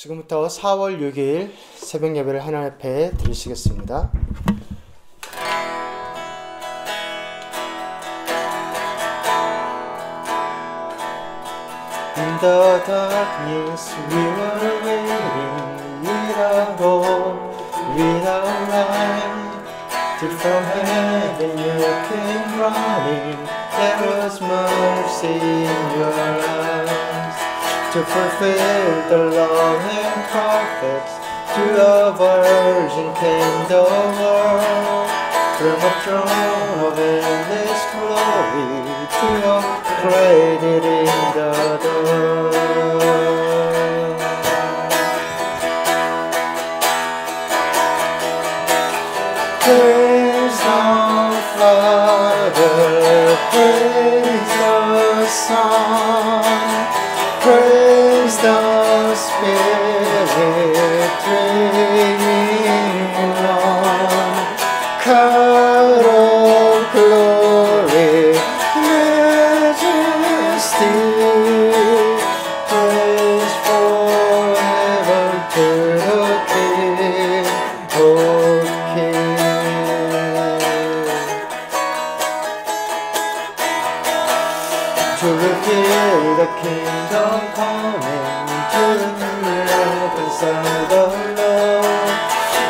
지금부터 4월 6일 새벽 예배를 하나님 앞에 드리시겠습니다. In the darkness we were waiting, without hope, without light, till from heaven you came running. There was mercy in your eyes, to fulfill the law and prophets. To a virgin came the world, from a throne of endless glory to a cradle in the door. Praise the Father, praise the Son, praise the Spirit, three in one. God of glory, majesty, praise forever to the King of Kings. To reveal the kingdom coming, to reconcile the Lord,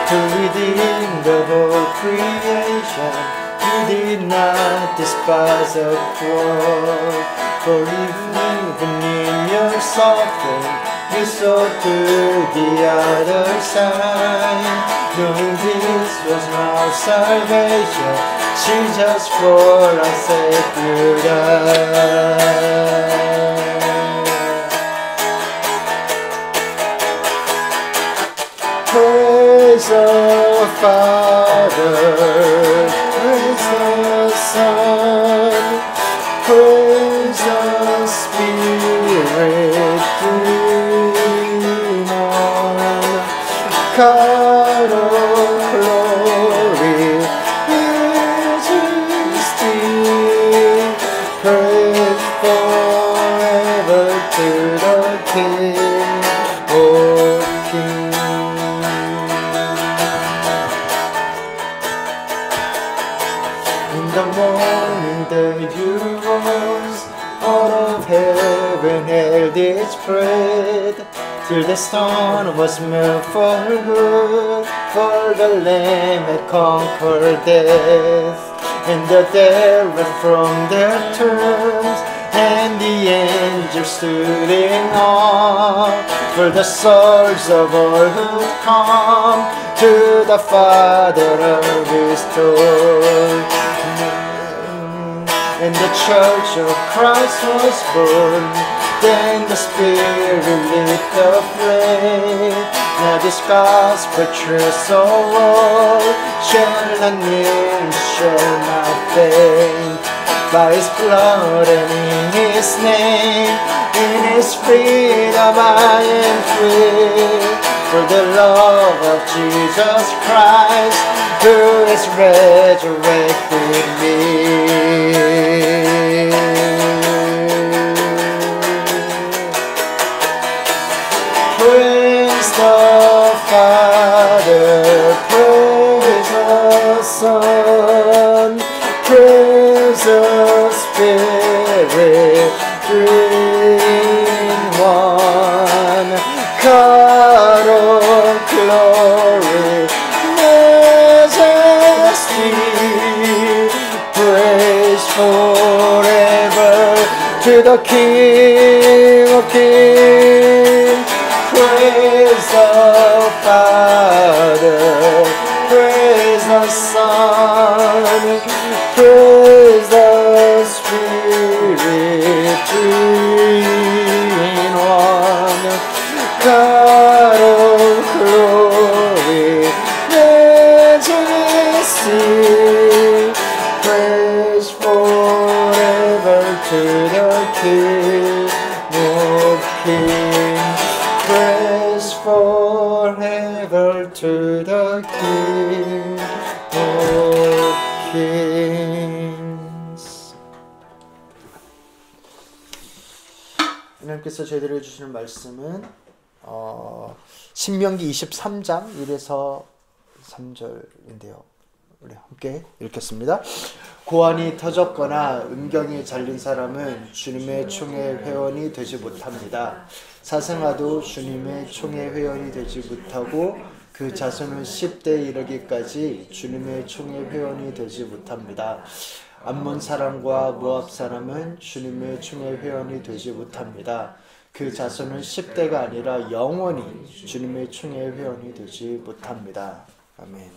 to redeem the whole creation. You did not despise the poor, for even in your suffering you saw to the other side, knowing this was our salvation. Jesus for our sake you died. Praise the Father, praise the Son, praise the Spirit, three in one. God of glory, majesty, praise forever to the King of Kings. In the morning the dew rose, out of heaven held its breath, till the stone was moved for good, for the Lamb had conquered death. And the dead were from their tombs, and the angels stood in awe, for the souls of all who come to the Father are restored. And the Church of Christ was born, then the Spirit lit the flame. Now this gospel truth so old shall not kneel, shall not faint. By His blood and in His name, in His freedom I am free. For the love of Jesus Christ, who is resurrected me. Praise the Father, praise the Son, praise the Spirit, three in one. God of glory, majesty, praise forever to the King of Kings. Praise the Father, praise the Son, praise the Spirit, three in one. God of glory, majesty, praise forever to the King of Kings. Praise forever to the King of Kings. 하나님께서 저희들에게 주시는 말씀은 신명기 23장 1에서 3절인데요. 우리 함께 읽겠습니다. 고환이 터졌거나 음경이 잘린 사람은 주님의 총회 회원이 되지 못합니다. 사생아도 주님의 총회 회원이 되지 못하고 그 자손은 10대 이르기까지 주님의 총회 회원이 되지 못합니다. 암몬 사람과 모압 사람은 주님의 총회 회원이 되지 못합니다. 그 자손은 10대가 아니라 영원히 주님의 총회 회원이 되지 못합니다. 아멘.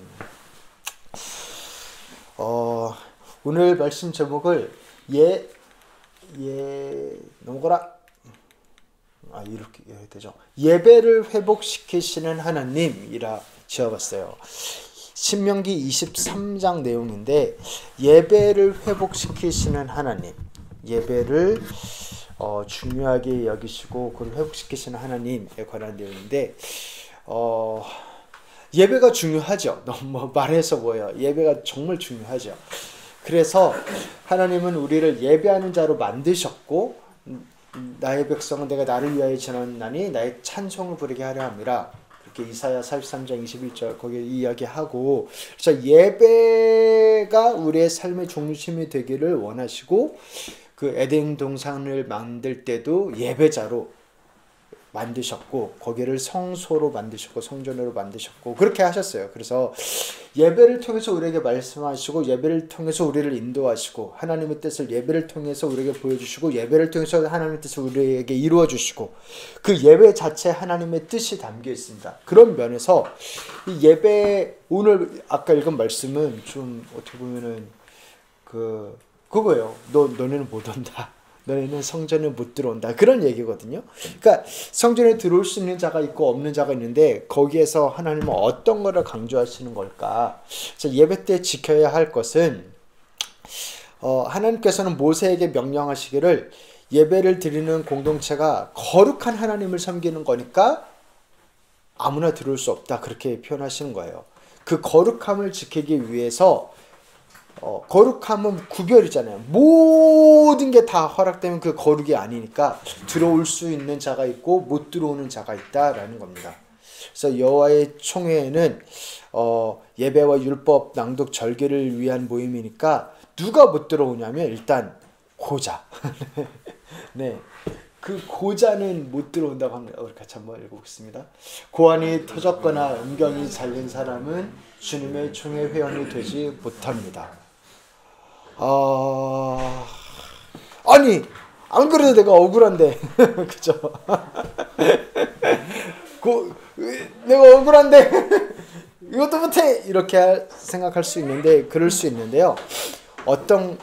오늘 말씀 제목을 넘어가라. 이렇게 해야 되죠. 예배를 회복시키시는 하나님이라 지어봤어요. 신명기 23장 내용인데 예배를 회복시키시는 하나님, 예배를 중요하게 여기시고 그걸 회복시키시는 하나님에 관한 내용인데 예배가 중요하죠. 너무 말해서 뭐예요. 예배가 정말 중요하죠. 그래서 하나님은 우리를 예배하는 자로 만드셨고 나의 백성은 내가 나를 위하여 지었나니 나의 찬송을 부르게 하려 함이라. 이렇게 이사야 43장 21절 거기에 이야기하고, 그래서 예배가 우리의 삶의 중심이 되기를 원하시고 그 에덴 동산을 만들 때도 예배자로 만드셨고 거기를 성소로 만드셨고 성전으로 만드셨고 그렇게 하셨어요. 그래서 예배를 통해서 우리에게 말씀하시고 예배를 통해서 우리를 인도하시고 하나님의 뜻을 예배를 통해서 우리에게 보여주시고 예배를 통해서 하나님의 뜻을 우리에게 이루어 주시고 그 예배 자체에 하나님의 뜻이 담겨 있습니다. 그런 면에서 이 예배, 오늘 아까 읽은 말씀은 좀 어떻게 보면은 그거예요. 너네는 못 온다. 너희는 성전에 못 들어온다. 그런 얘기거든요. 그러니까 성전에 들어올 수 있는 자가 있고 없는 자가 있는데 거기에서 하나님은 어떤 거를 강조하시는 걸까? 그래서 예배 때 지켜야 할 것은 하나님께서는 모세에게 명령하시기를 예배를 드리는 공동체가 거룩한 하나님을 섬기는 거니까 아무나 들어올 수 없다. 그렇게 표현하시는 거예요. 그 거룩함을 지키기 위해서 거룩함은 구별이잖아요. 모든 게 다 허락되면 그 거룩이 아니니까 들어올 수 있는 자가 있고 못 들어오는 자가 있다라는 겁니다. 그래서 여호와의 총회는 예배와 율법 낭독 절개를 위한 모임이니까 누가 못 들어오냐면 일단 고자. 네. 그 고자는 못 들어온다고 합니다. 우리 같이 한번 읽어보겠습니다. 고환이 터졌거나 음경이 잘린 사람은 주님의 총회 회원이 되지 못합니다. 아니 안 그래도 내가 억울한데 그죠? 내가 억울한데 이것도 못해 이렇게 생각할 수 있는데 그럴 수 있는데요.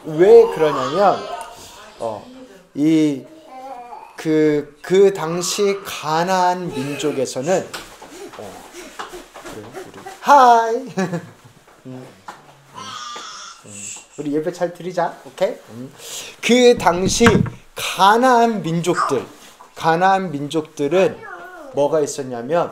왜 그러냐면 그 당시 가나안 민족에서는 하이 우리 예배 잘 드리자. 오케이? 그 당시 가나안 민족들은 뭐가 있었냐면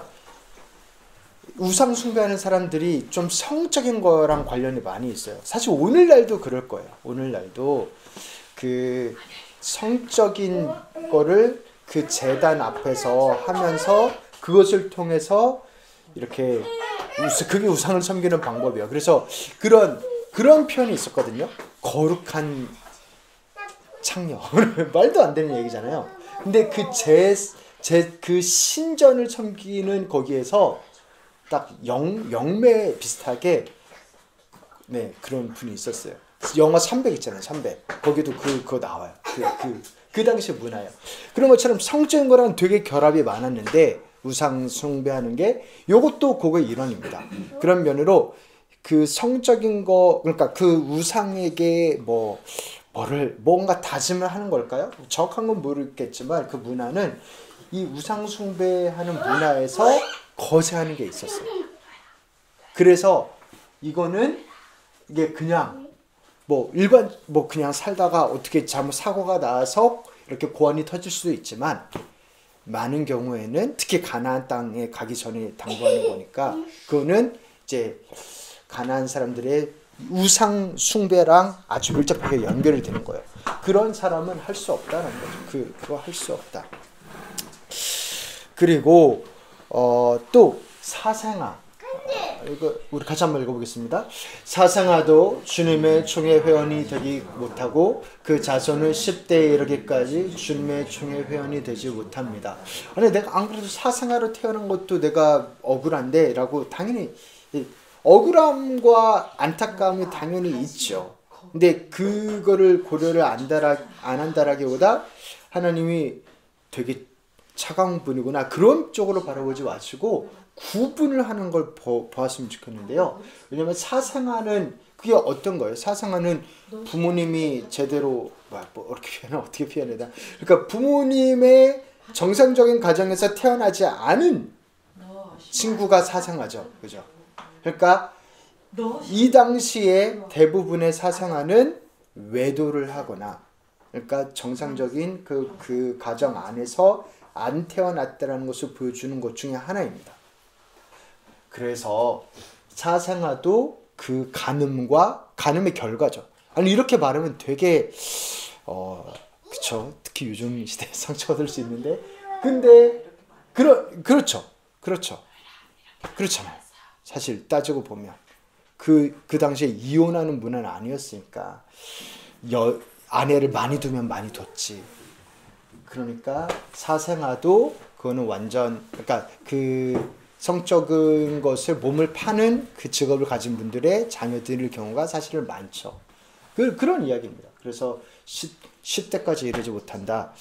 우상 숭배하는 사람들이 좀 성적인 거랑 관련이 많이 있어요. 사실 오늘날도 그럴 거예요. 오늘날도 그 성적인 거를 그 제단 앞에서 하면서 그것을 통해서 이렇게 그게 우상을 섬기는 방법이에요. 그래서 그런 표현이 있었거든요. 거룩한 창녀. 말도 안 되는 얘기잖아요. 근데 그 신전을 섬기는 거기에서 딱 영매 비슷하게 네, 그런 분이 있었어요. 영화 300 있잖아요. 300. 거기도 그거 나와요. 그 당시 문화예요. 그런 것처럼 성적인 거랑 되게 결합이 많았는데 우상 숭배하는 게 요것도 그거의 일환입니다. 그런 면으로 그 성적인 거, 그러니까 그 우상에게 뭔가 다짐을 하는 걸까요? 정확한 건 모르겠지만 그 문화는 이 우상 숭배하는 문화에서 거세하는 게 있었어요. 그래서 이게 그냥 그냥 살다가 어떻게 잘못 사고가 나서 이렇게 고환이 터질 수도 있지만 많은 경우에는 특히 가나안 땅에 가기 전에 당부하는 거니까 그거는 이제 가나안 사람들의 우상 숭배랑 아주 밀접하게 연결이 되는 거예요. 그런 사람은 할 수 없다는 거죠. 그거 할 수 없다. 그리고 또 사생아, 이거 우리 같이 한번 읽어보겠습니다. 사생아도 주님의 총회 회원이 되지 못하고 그 자손은 10대에 이르기까지 주님의 총회 회원이 되지 못합니다. 아니 내가 안 그래도 사생아로 태어난 것도 내가 억울한데 라고 당연히 억울함과 안타까움이 당연히 있죠. 근데 그거를 고려를 안 한다라기보다 하나님이 되게 차가운 분이구나 그런 쪽으로 바라보지 마시고 구분을 하는 걸 보았으면 좋겠는데요. 왜냐면 사생아는 그게 어떤 거예요? 사생아는 부모님이 제대로 어떻게 표현해야 되나? 그러니까 부모님의 정상적인 가정에서 태어나지 않은 친구가 사생아죠, 그죠? 그러니까 이 당시에 대부분의 사생아는 외도를 하거나, 그러니까 정상적인 그 가정 안에서 안 태어났다라는 것을 보여주는 것 중에 하나입니다. 그래서 사생아도 그 간음의 결과죠. 아니 이렇게 말하면 되게 그쵸, 특히 요즘 시대에 상처받을 수 있는데, 근데 그렇죠 그렇잖아요. 사실 따지고 보면 그 당시에 이혼하는 문화는 아니었으니까 아내를 많이 두면 많이 뒀지. 그러니까 사생아도 그거는 완전, 그러니까 그 성적인 것을 몸을 파는 그 직업을 가진 분들의 자녀들일 경우가 사실은 많죠. 그런 이야기입니다. 그래서 10대까지 이르지 못한다.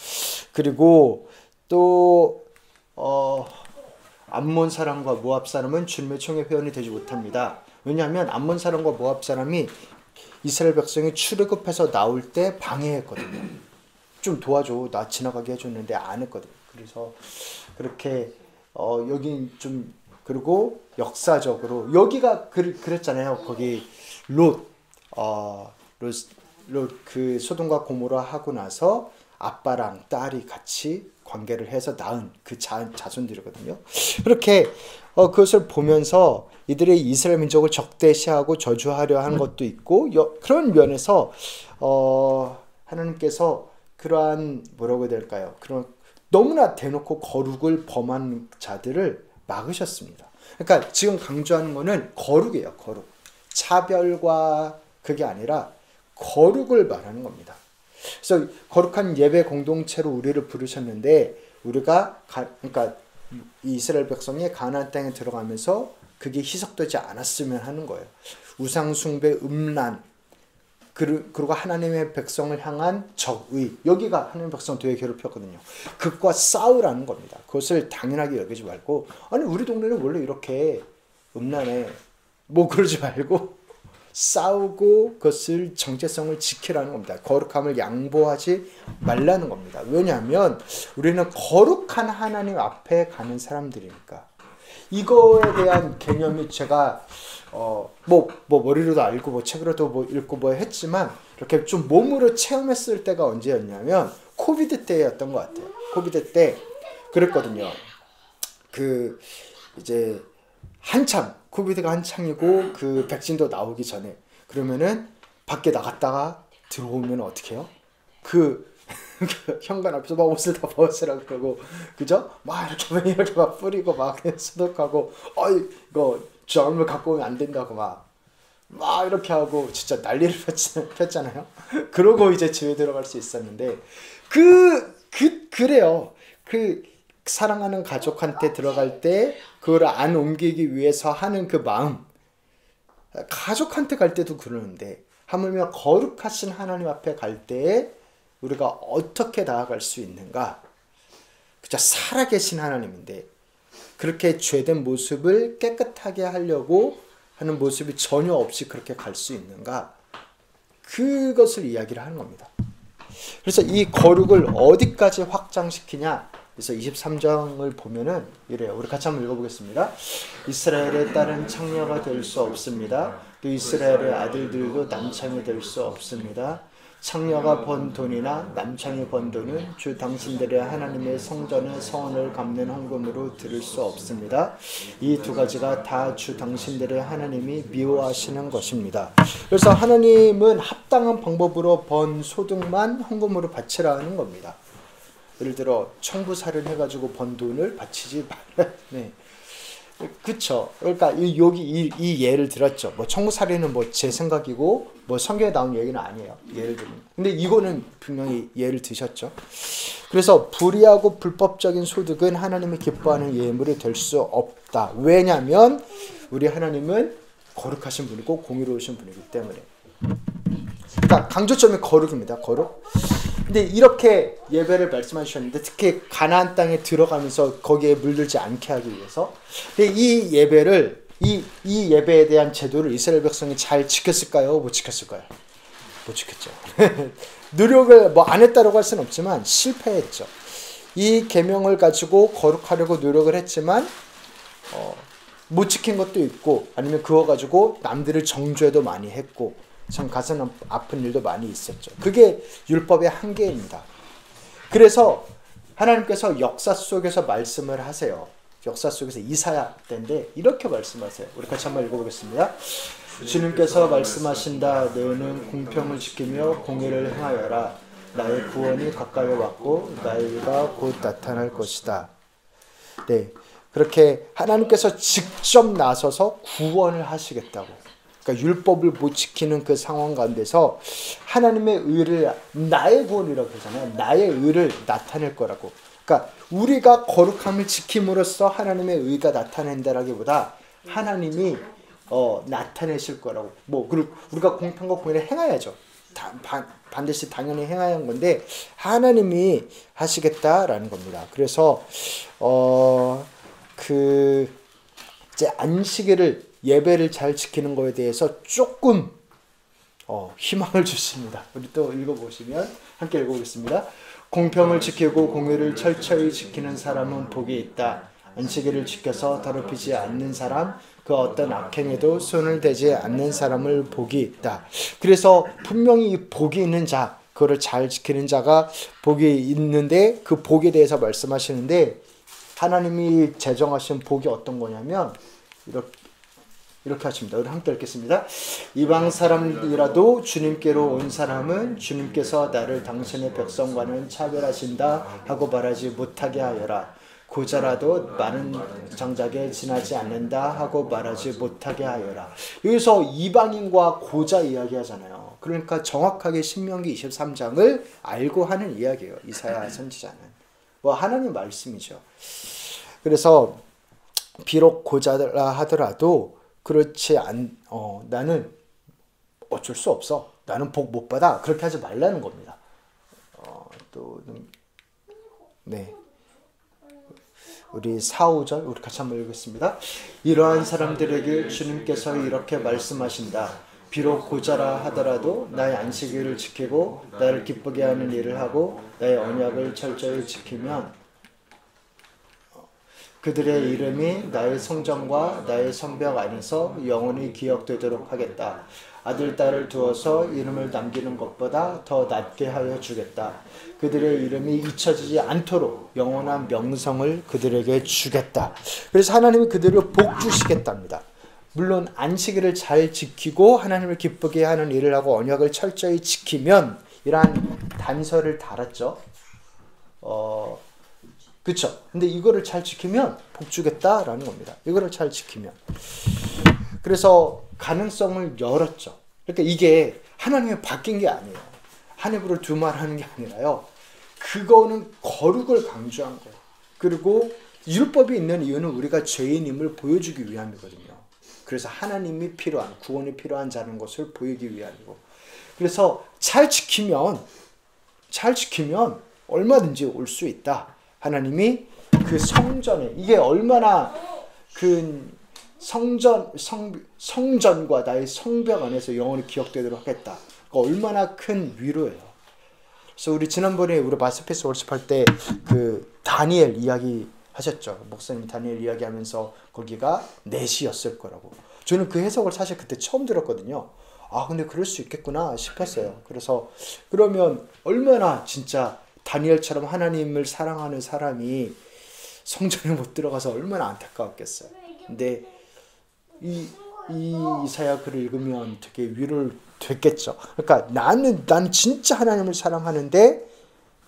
그리고 또 암몬 사람과 모압 사람은 주님의 총회 회원이 되지 못합니다. 왜냐하면 암몬 사람과 모압 사람이 이스라엘 백성이 출애굽해서 나올 때 방해했거든요. 좀 도와줘, 나 지나가게 해줬는데 안 했거든요. 그래서 그렇게 여기 좀, 그리고 역사적으로 여기가 그랬잖아요. 거기 롯 그 소돔과 고모라 하고 나서 아빠랑 딸이 같이 관계를 해서 낳은 그 자손들이거든요. 그렇게 그것을 보면서 이들의 이스라엘 민족을 적대시하고 저주하려 한 것도 있고, 그런 면에서 하나님께서 그러한 뭐라고 해야 될까요? 그런 너무나 대놓고 거룩을 범한 자들을 막으셨습니다. 그러니까 지금 강조하는 거는 거룩이에요. 거룩. 차별과 그게 아니라 거룩을 말하는 겁니다. 그래서 거룩한 예배 공동체로 우리를 부르셨는데, 우리가 그러니까 이스라엘 백성이 가나안 땅에 들어가면서 그게 희석되지 않았으면 하는 거예요. 우상 숭배, 음란, 그리고 하나님의 백성을 향한 적의, 여기가 하나님의 백성 되게 괴롭혔거든요. 그것과 싸우라는 겁니다. 그것을 당연하게 여기지 말고, 아니 우리 동네는 원래 이렇게 음란해, 뭐 그러지 말고 싸우고 그것을 정체성을 지키라는 겁니다. 거룩함을 양보하지 말라는 겁니다. 왜냐하면 우리는 거룩한 하나님 앞에 가는 사람들이니까. 이거에 대한 개념이 제가 머리로도 알고 책으로도 읽고 했지만, 이렇게 좀 몸으로 체험했을 때가 언제였냐면 코비드 때였던 것 같아요. 코비드 때 그랬거든요. 이제 코비드가 한창이고 그 백신도 나오기 전에, 그러면은 밖에 나갔다가 들어오면 어떻게 해요? 현관 앞에서 막 옷을 다 벗으라고 그러고, 그죠? 막 이렇게 막 뿌리고 막 소독하고, 이거 점을 갖고 오면 안 된다고 막 이렇게 하고 진짜 난리를 폈잖아요. 그러고 이제 집에 들어갈 수 있었는데, 그래요. 사랑하는 가족한테 들어갈 때 그걸 안 옮기기 위해서 하는 그 마음, 가족한테 갈 때도 그러는데, 하물며 거룩하신 하나님 앞에 갈 때에 우리가 어떻게 나아갈 수 있는가? 그저 살아계신 하나님인데 그렇게 죄된 모습을 깨끗하게 하려고 하는 모습이 전혀 없이 그렇게 갈 수 있는가? 그것을 이야기를 하는 겁니다. 그래서 이 거룩을 어디까지 확장시키냐? 그래서 23장을 보면은 이래요. 우리 같이 한번 읽어보겠습니다. 이스라엘의 딸은 창녀가 될 수 없습니다. 또 이스라엘의 아들들도 남창이 될 수 없습니다. 창녀가 번 돈이나 남창이 번 돈은 주 당신들의 하나님의 성전의 서원을 갚는 헌금으로 드릴 수 없습니다. 이 두 가지가 다 주 당신들의 하나님이 미워하시는 것입니다. 그래서 하나님은 합당한 방법으로 번 소득만 헌금으로 바치라 하는 겁니다. 예를 들어 청부살인 해가지고 번 돈을 바치지 말아야 네. 그쵸. 그러니까 여기 이 예를 들었죠. 뭐 청부살인은 뭐 제 생각이고 뭐 성경에 나온 얘기는 아니에요. 예를 들면. 근데 이거는 분명히 예를 드셨죠. 그래서 불의하고 불법적인 소득은 하나님이 기뻐하는 예물이 될 수 없다. 왜냐하면 우리 하나님은 거룩하신 분이고 공의로우신 분이기 때문에. 그러니까 강조점이 거룩입니다. 거룩. 근데 이렇게 예배를 말씀해 주셨는데 특히 가나안 땅에 들어가면서 거기에 물들지 않게 하기 위해서 근데 이 예배를 이 예배에 대한 제도를 이스라엘 백성이 잘 지켰을까요? 못 지켰을까요? 못 지켰죠. 노력을 뭐 안 했다라고 할 수는 없지만 실패했죠. 이 계명을 가지고 거룩하려고 노력을 했지만 못 지킨 것도 있고 아니면 그거 가지고 남들을 정죄도 많이 했고 참 가슴 아픈 일도 많이 있었죠. 그게 율법의 한계입니다. 그래서 하나님께서 역사 속에서 말씀을 하세요. 역사 속에서 이사야 때인데 이렇게 말씀하세요. 우리 같이 한번 읽어보겠습니다. 주님께서 말씀하신다. 너는 공평을 지키며 공의를 행하여라. 나의 구원이 가까이 왔고 나의 의가 곧 나타날 것이다. 네, 그렇게 하나님께서 직접 나서서 구원을 하시겠다고. 그러니까 율법을 못 지키는 그 상황 가운데서 하나님의 의를 나의 구원이라고 그러잖아요. 나의 의를 나타낼 거라고. 그러니까 우리가 거룩함을 지킴으로써 하나님의 의가 나타낸다라기보다 하나님이 나타내실 거라고. 뭐 그리고 우리가 공평과 공의를 행해야죠. 반드시 당연히 행해야 하는 건데 하나님이 하시겠다라는 겁니다. 그래서 이제 안식일을 예배를 잘 지키는 거에 대해서 조금 희망을 주십니다. 우리 또 읽어보시면 함께 읽어보겠습니다. 공평을 지키고 공의를 철저히 지키는 사람은 복이 있다. 안식일을 지켜서 더럽히지 않는 사람, 그 어떤 악행에도 손을 대지 않는 사람을 복이 있다. 그래서 분명히 이 복이 있는 자, 그거를 잘 지키는 자가 복이 있는데 그 복에 대해서 말씀하시는데 하나님이 제정하신 복이 어떤 거냐면 이렇게 하십니다. 우리 함께 읽겠습니다. 이방 사람이라도 주님께로 온 사람은 주님께서 나를 당신의 백성과는 차별하신다 하고 말하지 못하게 하여라. 고자라도 많은 장작에 지나지 않는다 하고 말하지 못하게 하여라. 여기서 이방인과 고자 이야기하잖아요. 그러니까 정확하게 신명기 23장을 알고 하는 이야기예요. 이사야 선지자는. 뭐 하나님 말씀이죠. 그래서 비록 고자라 하더라도 그렇지 나는 어쩔 수 없어. 나는 복 못 받아. 그렇게 하지 말라는 겁니다. 네. 우리 4, 5절 우리 같이 한번 읽겠습니다. 이러한 사람들에게 주님께서 이렇게 말씀하신다. 비록 고자라 하더라도 나의 안식일을 지키고 나를 기쁘게 하는 일을 하고 나의 언약을 철저히 지키면 그들의 이름이 나의 성전과 나의 성벽 안에서 영원히 기억되도록 하겠다. 아들, 딸을 두어서 이름을 남기는 것보다 더 낫게 하여 주겠다. 그들의 이름이 잊혀지지 않도록 영원한 명성을 그들에게 주겠다. 그래서 하나님이 그들을 복주시겠답니다. 물론 안식일을 잘 지키고 하나님을 기쁘게 하는 일을 하고 언약을 철저히 지키면 이러한 단서를 달았죠. 그쵸? 근데 이거를 잘 지키면 복 주겠다라는 겁니다. 이거를 잘 지키면. 그래서 가능성을 열었죠. 그러니까 이게 하나님이 바뀐 게 아니에요. 한 입으로 두 말 하는 게 아니라요. 그거는 거룩을 강조한 거예요. 그리고 율법이 있는 이유는 우리가 죄인임을 보여주기 위함이거든요. 그래서 하나님이 필요한, 구원이 필요한 자는 것을 보이기 위함이고. 그래서 잘 지키면 얼마든지 올 수 있다. 하나님이 그 성전에 이게 얼마나 그 성전과 나의 성벽 안에서 영원히 기억되도록 하겠다. 얼마나 큰 위로예요. 그래서 우리 지난번에 우리 마스피스 월십할 때 그 다니엘 이야기 하셨죠. 목사님 다니엘 이야기하면서 거기가 넷이었을 거라고. 저는 그 해석을 사실 그때 처음 들었거든요. 아 근데 그럴 수 있겠구나 싶었어요. 그래서 그러면 얼마나 진짜 다니엘처럼 하나님을 사랑하는 사람이 성전에 못 들어가서 얼마나 안타까웠겠어요. 근데 이 이사야 글을 읽으면 되게 위로를 됐겠죠. 그러니까 나는 진짜 하나님을 사랑하는데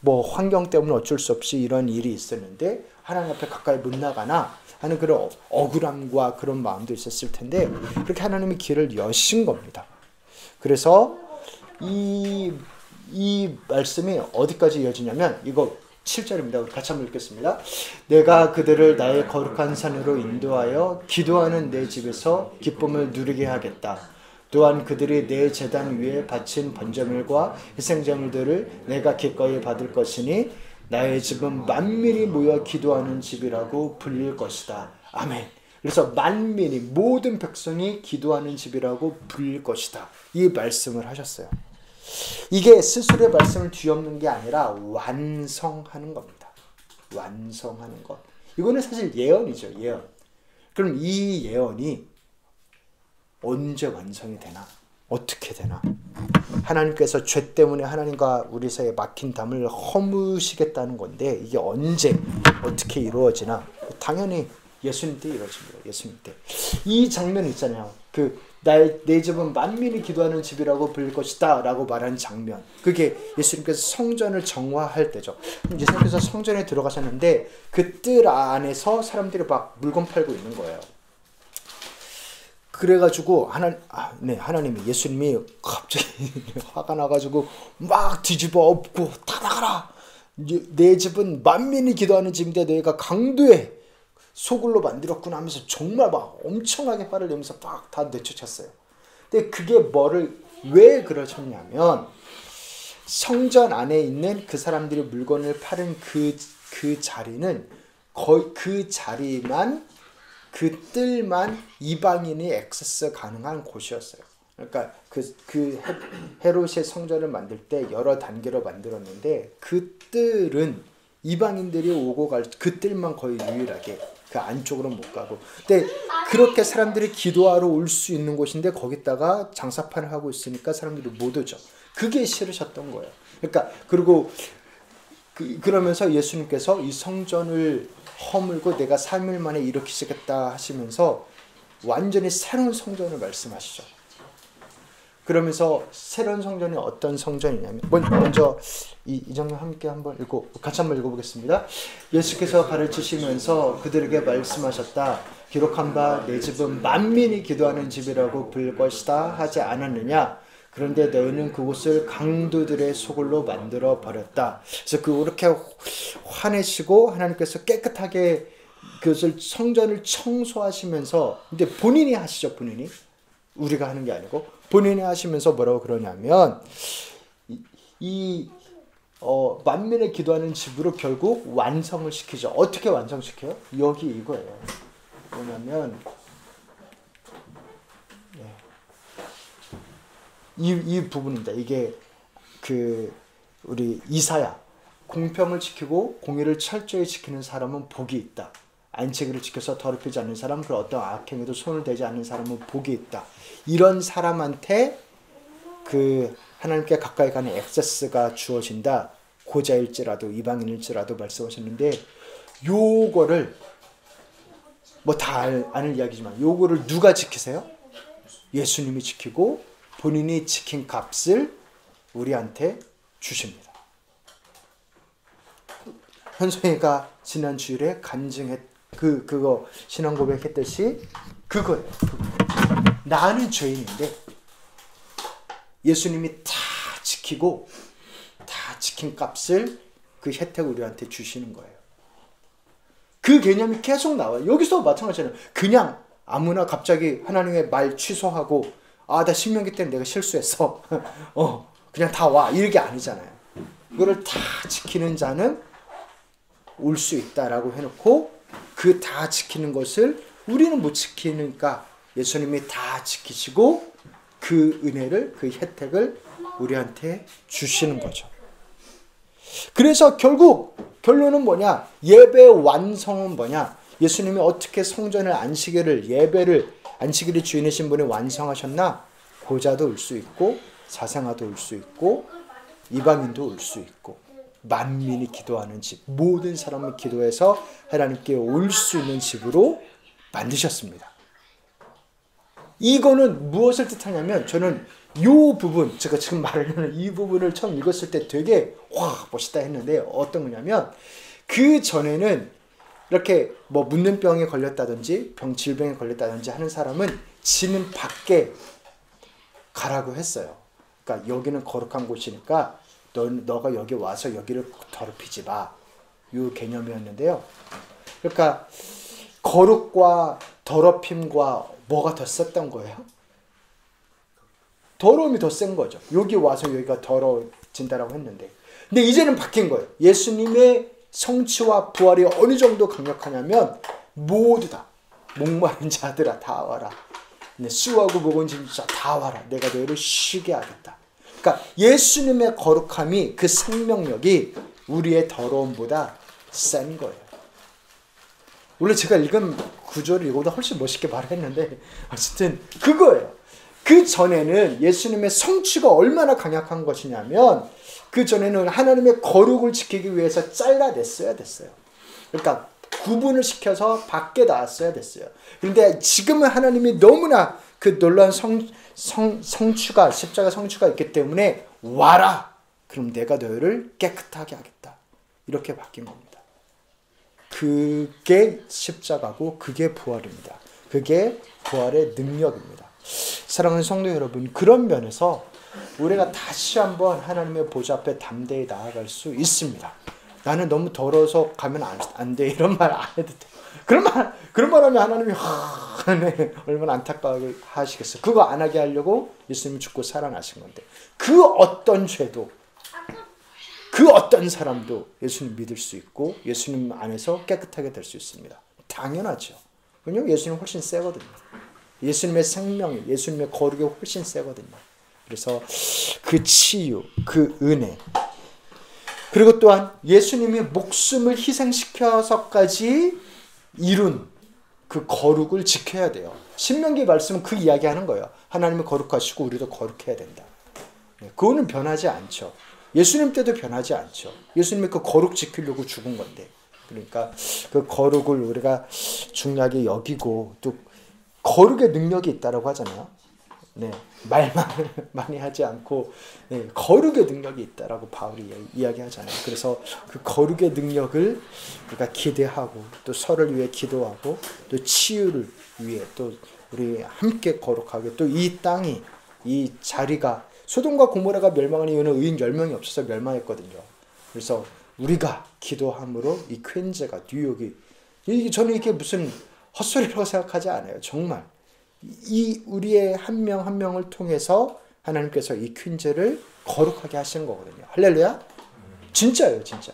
뭐 환경 때문에 어쩔 수 없이 이런 일이 있었는데 하나님 앞에 가까이 못 나가나 하는 그런 억울함과 그런 마음도 있었을 텐데 그렇게 하나님이 길을 여신 겁니다. 그래서 이 말씀이 어디까지 이어지냐면 이거 7절입니다. 우리 같이 한번 읽겠습니다. 내가 그들을 나의 거룩한 산으로 인도하여 기도하는 내 집에서 기쁨을 누리게 하겠다. 또한 그들이 내 제단 위에 바친 번제물과 희생제물들을 내가 기꺼이 받을 것이니 나의 집은 만민이 모여 기도하는 집이라고 불릴 것이다. 아멘. 그래서 만민이 모든 백성이 기도하는 집이라고 불릴 것이다. 이 말씀을 하셨어요. 이게 스스로의 말씀을 뒤엎는 게 아니라 완성하는 겁니다. 완성하는 것. 이거는 사실 예언이죠. 예언. 그럼 이 예언이 언제 완성이 되나? 어떻게 되나? 하나님께서 죄 때문에 하나님과 우리 사이에 막힌 담을 허무시겠다는 건데 이게 언제 어떻게 이루어지나? 당연히 예수님 때 이루어집니다. 예수님 때. 이 장면 있잖아요. 내 집은 만민이 기도하는 집이라고 불릴 것이다 라고 말한 장면. 그게 예수님께서 성전을 정화할 때죠. 예수님께서 성전에 들어가셨는데 그 뜰 안에서 사람들이 막 물건 팔고 있는 거예요. 그래가지고 하나님이 예수님이 갑자기 화가 나가지고 막 뒤집어 엎고 다 나가라. 내 집은 만민이 기도하는 집인데 너희가 강도의 소굴로 만들었구나 하면서 정말 막 엄청나게 화를 내면서 막 다 내쫓았어요. 근데 그게 왜 그러셨냐면 성전 안에 있는 그 사람들이 물건을 파는 그 자리는 거의 그 자리만 그 뜰만 이방인이 액세스 가능한 곳이었어요. 그러니까 헤롯의 성전을 만들 때 여러 단계로 만들었는데 그 뜰은 이방인들이 오고 갈 그 뜰만 거의 유일하게 그 안쪽으로는 못 가고. 근데 그렇게 사람들이 기도하러 올 수 있는 곳인데 거기다가 장사판을 하고 있으니까 사람들이 못 오죠. 그게 싫으셨던 거예요. 그러니까 그리고 그러면서 예수님께서 이 성전을 허물고 내가 3일 만에 일으키시겠다 하시면서 완전히 새로운 성전을 말씀하시죠. 그러면서 새로운 성전이 어떤 성전이냐면 먼저 이 장면 함께 같이 한번 읽어보겠습니다. 예수께서 가르치시면서 그들에게 말씀하셨다. 기록한 바 내 집은 만민이 기도하는 집이라고 불릴 것이다 하지 않았느냐. 그런데 너희는 그곳을 강도들의 소굴로 만들어 버렸다. 그래서 그렇게 화내시고 하나님께서 깨끗하게 그것을 성전을 청소하시면서 근데 본인이 하시죠. 본인이 우리가 하는 게 아니고 본인이 하시면서 뭐라고 그러냐면 만민의 기도하는 집으로 결국 완성을 시키죠. 어떻게 완성시켜요? 여기 이거예요. 뭐냐면 이 부분입니다. 이게 우리 이사야 공평을 지키고 공의를 철저히 지키는 사람은 복이 있다. 안식일을 지켜서 더럽히지 않는 사람, 그 어떤 악행에도 손을 대지 않는 사람은 복이 있다. 이런 사람한테 하나님께 가까이 가는 액세스가 주어진다. 고자일지라도 이방인일지라도 말씀하셨는데 요거를 다 아는 이야기지만 요거를 누가 지키세요? 예수님이 지키고 본인이 지킨 값을 우리한테 주십니다. 현송이가 지난 주일에 그거 신앙 고백했듯이 그거예요. 나는 죄인인데 예수님이 다 지키고 다 지킨 값을 그 혜택을 우리한테 주시는 거예요. 그 개념이 계속 나와요. 여기서 마찬가지잖아요. 그냥 아무나 갑자기 하나님의 말 취소하고 나 신명기 때문에 내가 실수했어. 그냥 다 와. 이게 아니잖아요. 그거를 다 지키는 자는 올 수 있다라고 해놓고 그 다 지키는 것을 우리는 못 지키니까 예수님이 다 지키시고 그 은혜를 그 혜택을 우리한테 주시는 거죠. 그래서 결국 결론은 뭐냐? 예배의 완성은 뭐냐? 예수님이 어떻게 성전을 안식일의 주인이신 분이 완성하셨나? 고자도 올 수 있고 사생아도 올 수 있고 이방인도 올 수 있고 만민이 기도하는 집, 모든 사람이 기도해서 하나님께 올 수 있는 집으로 만드셨습니다. 이거는 무엇을 뜻하냐면 저는 이 부분, 제가 지금 말하는 이 부분을 처음 읽었을 때 되게 와 멋있다 했는데 어떤 거냐면 그 전에는 이렇게 뭐 묻는 병에 걸렸다든지 질병에 걸렸다든지 하는 사람은 지는 밖에 가라고 했어요. 그러니까 여기는 거룩한 곳이니까 너가 여기 와서 여기를 더럽히지 마. 이 개념이었는데요. 그러니까 거룩과 더럽힘과 뭐가 더 셌던 거예요? 더러움이 더 센 거죠. 여기 와서 여기가 더러워진다라고 했는데. 근데 이제는 바뀐 거예요. 예수님의 성취와 부활이 어느 정도 강력하냐면 모두 다 목마른 자들아 다 와라. 수하고 목은 자 다 와라. 내가 너희를 쉬게 하겠다. 그러니까 예수님의 거룩함이 그 생명력이 우리의 더러움보다 센 거예요. 원래 제가 읽은 구절을 이거보다 훨씬 멋있게 말했는데 어쨌든 그거예요. 그 전에는 예수님의 성취가 얼마나 강력한 것이냐면 그 전에는 하나님의 거룩을 지키기 위해서 잘라냈어야 됐어요. 그러니까 구분을 시켜서 밖에 나왔어야 됐어요. 그런데 지금은 하나님이 너무나 그 놀라운 성취가 십자가 성취가 있기 때문에 와라. 그럼 내가 너희를 깨끗하게 하겠다. 이렇게 바뀐 겁니다. 그게 십자가고 그게 부활입니다. 그게 부활의 능력입니다. 사랑하는 성도 여러분, 그런 면에서 우리가 다시 한번 하나님의 보좌 앞에 담대히 나아갈 수 있습니다. 나는 너무 더러워서 가면 안 돼. 이런 말 안 해도 돼. 그런 말 하면 하나님이 네, 얼마나 안타까워 하시겠어요. 그거 안 하게 하려고 예수님이 죽고 살아나신 건데 그 어떤 죄도 그 어떤 사람도 예수님 믿을 수 있고 예수님 안에서 깨끗하게 될 수 있습니다. 당연하죠. 왜냐하면 예수님 훨씬 세거든요. 예수님의 생명이 예수님의 거룩이 훨씬 세거든요. 그래서 그 치유, 그 은혜 그리고 또한 예수님이 목숨을 희생시켜서까지 이룬 그 거룩을 지켜야 돼요. 신명기 말씀은 그 이야기하는 거예요. 하나님은 거룩하시고 우리도 거룩해야 된다. 그거는 변하지 않죠. 예수님 때도 변하지 않죠. 예수님이 그 거룩 지키려고 죽은 건데. 그러니까 그 거룩을 우리가 중요하게 여기고 또 거룩의 능력이 있다라고 하잖아요. 네, 말만 많이 하지 않고 네, 거룩의 능력이 있다라고 바울이 이야기하잖아요. 그래서 그 거룩의 능력을 우리가 기대하고 또 서로를 위해 기도하고 또 치유를 위해 또 우리 함께 거룩하게 또 이 땅이 이 자리가 소돔과 고모라가 멸망하는 이유는 의인 10명이 없어서 멸망했거든요. 그래서 우리가 기도함으로 이 퀸즈가 뉴욕이 저는 이게 무슨 헛소리라고 생각하지 않아요. 정말 이 우리의 한 명 한 명을 통해서 하나님께서 이 퀸즈를 거룩하게 하시는 거거든요. 할렐루야. 진짜예요. 진짜.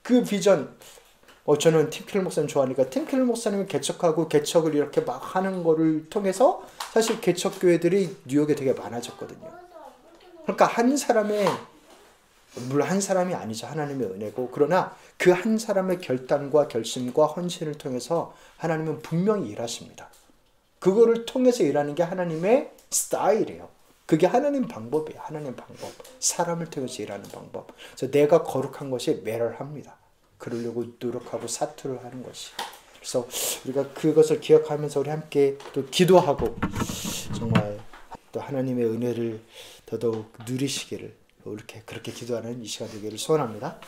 그 비전 저는 팀켈러 목사님 좋아하니까 팀켈러 목사님이 개척하고 개척을 이렇게 막 하는 거를 통해서 사실 개척교회들이 뉴욕에 되게 많아졌거든요. 그러니까 한 사람의 물론 한 사람이 아니죠. 하나님의 은혜고 그러나 그 한 사람의 결단과 결심과 헌신을 통해서 하나님은 분명히 일하십니다. 그거를 통해서 일하는 게 하나님의 스타일이에요. 그게 하나님 방법이에요. 하나님 방법. 사람을 통해서 일하는 방법. 그래서 내가 거룩한 것이 매럴합니다. 그러려고 노력하고 사투를 하는 것이. 그래서 우리가 그것을 기억하면서 우리 함께 또 기도하고 정말 또 하나님의 은혜를 더더욱 누리시기를 이렇게 그렇게 기도하는 이 시간 되기를 소원합니다.